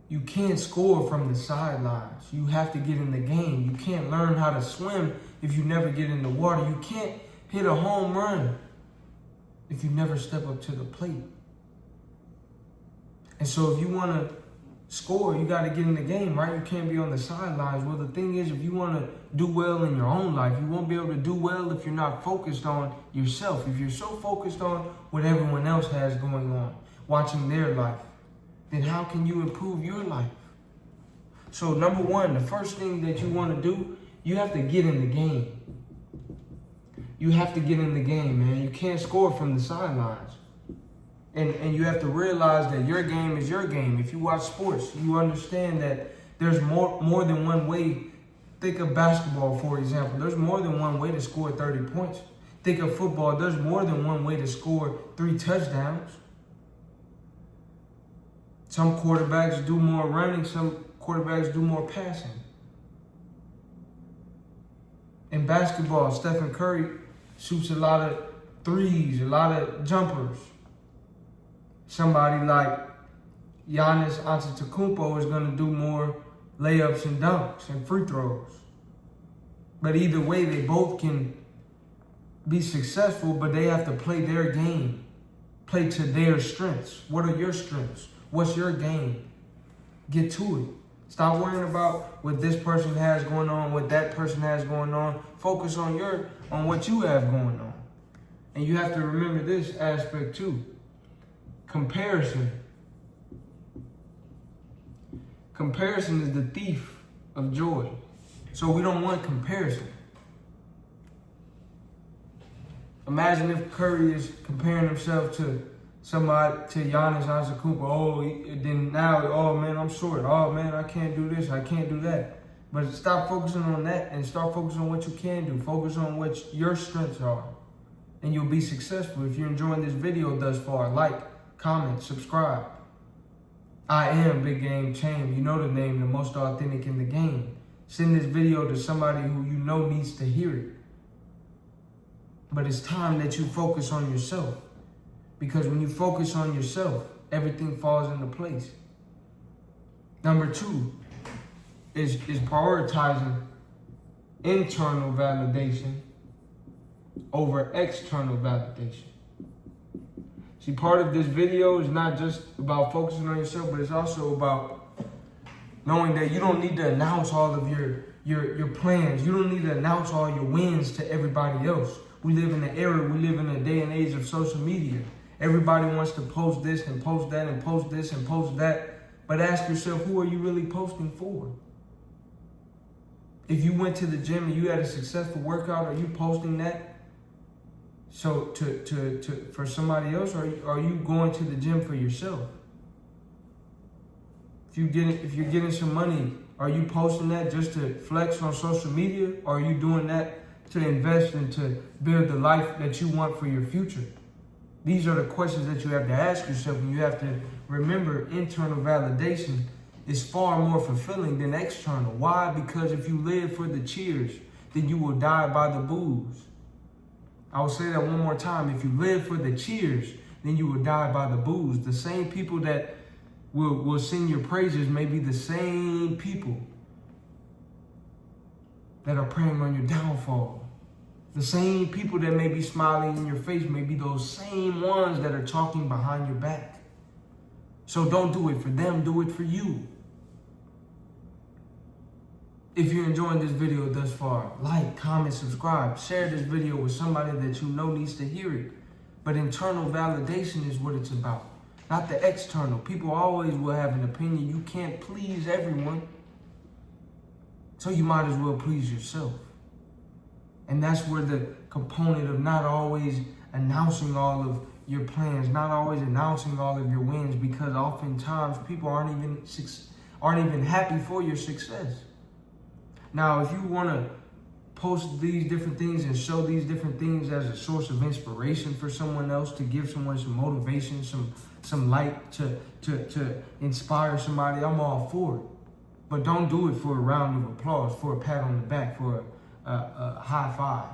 You can't score from the sidelines. You have to get in the game. You can't learn how to swim if you never get in the water. You can't hit a home run if you never step up to the plate. And so if you want to score, you got to get in the game, right? You can't be on the sidelines. Well, the thing is, if you want to do well in your own life, you won't be able to do well if you're not focused on yourself. If you're so focused on what everyone else has going on, watching their life, then how can you improve your life? So number one, the first thing that you want to do, you have to get in the game. You have to get in the game, man. You can't score from the sidelines. And you have to realize that your game is your game. If you watch sports, you understand that there's more than one way. Think of basketball, for example. There's more than one way to score 30 points. Think of football. There's more than one way to score 3 touchdowns. Some quarterbacks do more running. Some quarterbacks do more passing. In basketball, Stephen Curry shoots a lot of threes, a lot of jumpers. Somebody like Giannis Antetokounmpo is going to do more layups and dunks and free throws. But either way, they both can be successful, but they have to play their game, play to their strengths. What are your strengths? What's your game? Get to it. Stop worrying about what this person has going on, what that person has going on. Focus on what you have going on. And you have to remember this aspect too. Comparison. Comparison is the thief of joy. So we don't want comparison. Imagine if Curry is comparing himself to somebody, to Giannis Antetokounmpo. Oh man, I'm short. Oh man, I can't do this. I can't do that. But stop focusing on that and start focusing on what you can do. Focus on what your strengths are. And you'll be successful. If you're enjoying this video thus far, like, comment, subscribe. I am Big Game Chain. You know the name, the most authentic in the game. Send this video to somebody who you know needs to hear it. But it's time that you focus on yourself. Because when you focus on yourself, everything falls into place. Number 2 is prioritizing internal validation over external validation. See, part of this video is not just about focusing on yourself, but it's also about knowing that you don't need to announce all of your plans. You don't need to announce all your wins to everybody else. We live in we live in a day and age of social media. Everybody wants to post this and post that and post this and post that. But ask yourself, who are you really posting for? If you went to the gym and you had a successful workout, are you posting that so for somebody else, or are you going to the gym for yourself? If you're getting some money, are you posting that just to flex on social media, or are you doing that to invest and to build the life that you want for your future? These are the questions that you have to ask yourself, and you have to remember internal validation is far more fulfilling than external. Why? Because if you live for the cheers, then you will die by the boos. I will say that one more time. If you live for the cheers, then you will die by the boos. The same people that will sing your praises may be the same people that are preying on your downfall. The same people that may be smiling in your face may be those same ones that are talking behind your back. So don't do it for them, do it for you. If you're enjoying this video thus far, like, comment, subscribe, share this video with somebody that you know needs to hear it. But internal validation is what it's about, not the external. People always will have an opinion. You can't please everyone, so you might as well please yourself. And that's where the component of not always announcing all of your plans, not always announcing all of your wins, because oftentimes people aren't even happy for your success. Now, if you want to post these different things and show these different things as a source of inspiration for someone else, to give someone some motivation, some light, to inspire somebody, I'm all for it. But don't do it for a round of applause, for a pat on the back, for a high five.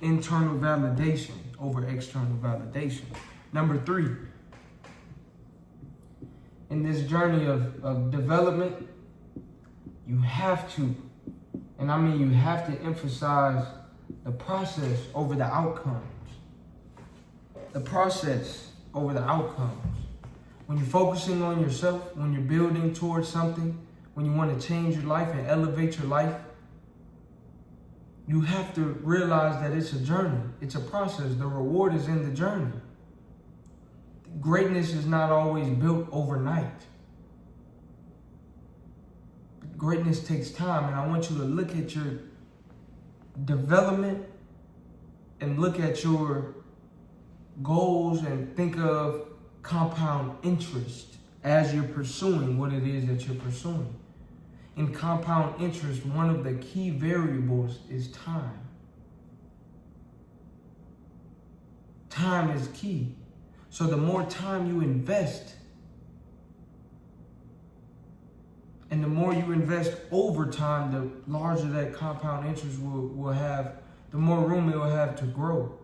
Internal validation over external validation. Number 3, in this journey of development, you have to, and I mean you have to emphasize the process over the outcomes. The process over the outcomes. When you're focusing on yourself, when you're building towards something, when you want to change your life and elevate your life, you have to realize that it's a journey. It's a process. The reward is in the journey. Greatness is not always built overnight. Greatness takes time, and I want you to look at your development and look at your goals and think of compound interest as you're pursuing what it is that you're pursuing. In compound interest, one of the key variables is time. Time is key. So the more time you invest, and the more you invest over time, the larger that compound interest will have, the more room it will have to grow.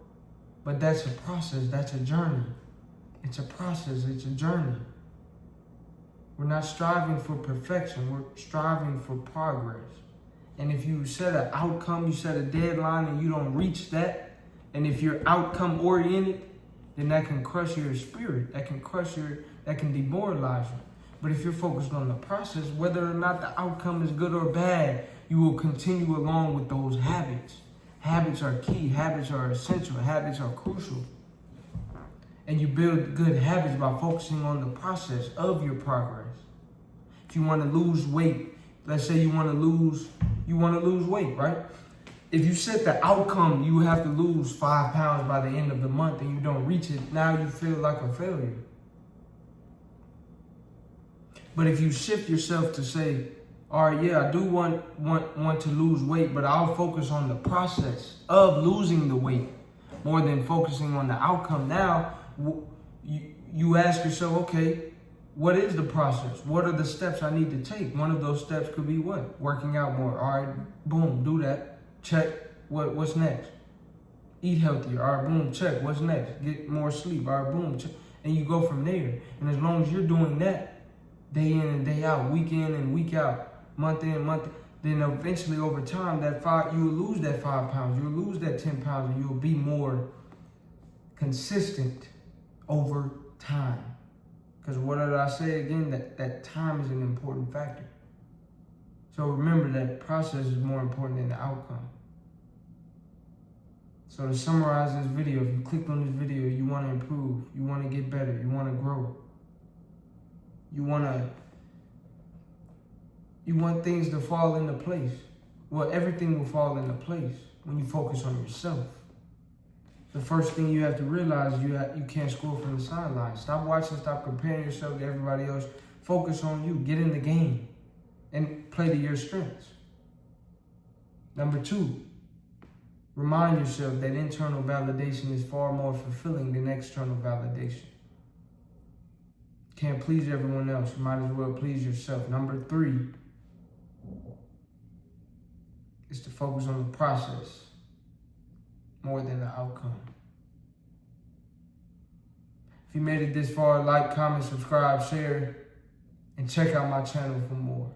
But that's a process, that's a journey. It's a process, it's a journey. We're not striving for perfection, we're striving for progress. And if you set an outcome, you set a deadline and you don't reach that, and if you're outcome oriented, then that can crush your spirit, that can demoralize you. But if you're focused on the process, whether or not the outcome is good or bad, you will continue along with those habits. Habits are key, habits are essential, habits are crucial. And you build good habits by focusing on the process of your progress. If you want to lose weight, let's say you want to lose weight, right? If you set the outcome, you have to lose 5 pounds by the end of the month and you don't reach it, now you feel like a failure. But if you shift yourself to say, all right, yeah, I do want to lose weight, but I'll focus on the process of losing the weight more than focusing on the outcome. Now, you ask yourself, okay, what is the process? What are the steps I need to take? One of those steps could be what? Working out more. All right, boom, do that. Check. What's next? Eat healthier. All right, boom, check. What's next? Get more sleep. All right, boom, check. And you go from there. And as long as you're doing that, day in and day out, week in and week out, month in, month, then eventually over time, you will lose that 5 pounds, you'll lose that 10 pounds, and you'll be more consistent over time. Because what did I say again? That time is an important factor. So remember that process is more important than the outcome. So to summarize this video, if you clicked on this video, you want to improve, you want to get better, you want to grow. You want things to fall into place. Well, everything will fall into place when you focus on yourself. The first thing you have to realize, you can't score from the sidelines. Stop watching, stop comparing yourself to everybody else. Focus on you. Get in the game and play to your strengths. Number 2, remind yourself that internal validation is far more fulfilling than external validation. Can't please everyone else. You might as well please yourself. Number 3 is to focus on the process more than the outcome. If you made it this far, like, comment, subscribe, share, and check out my channel for more.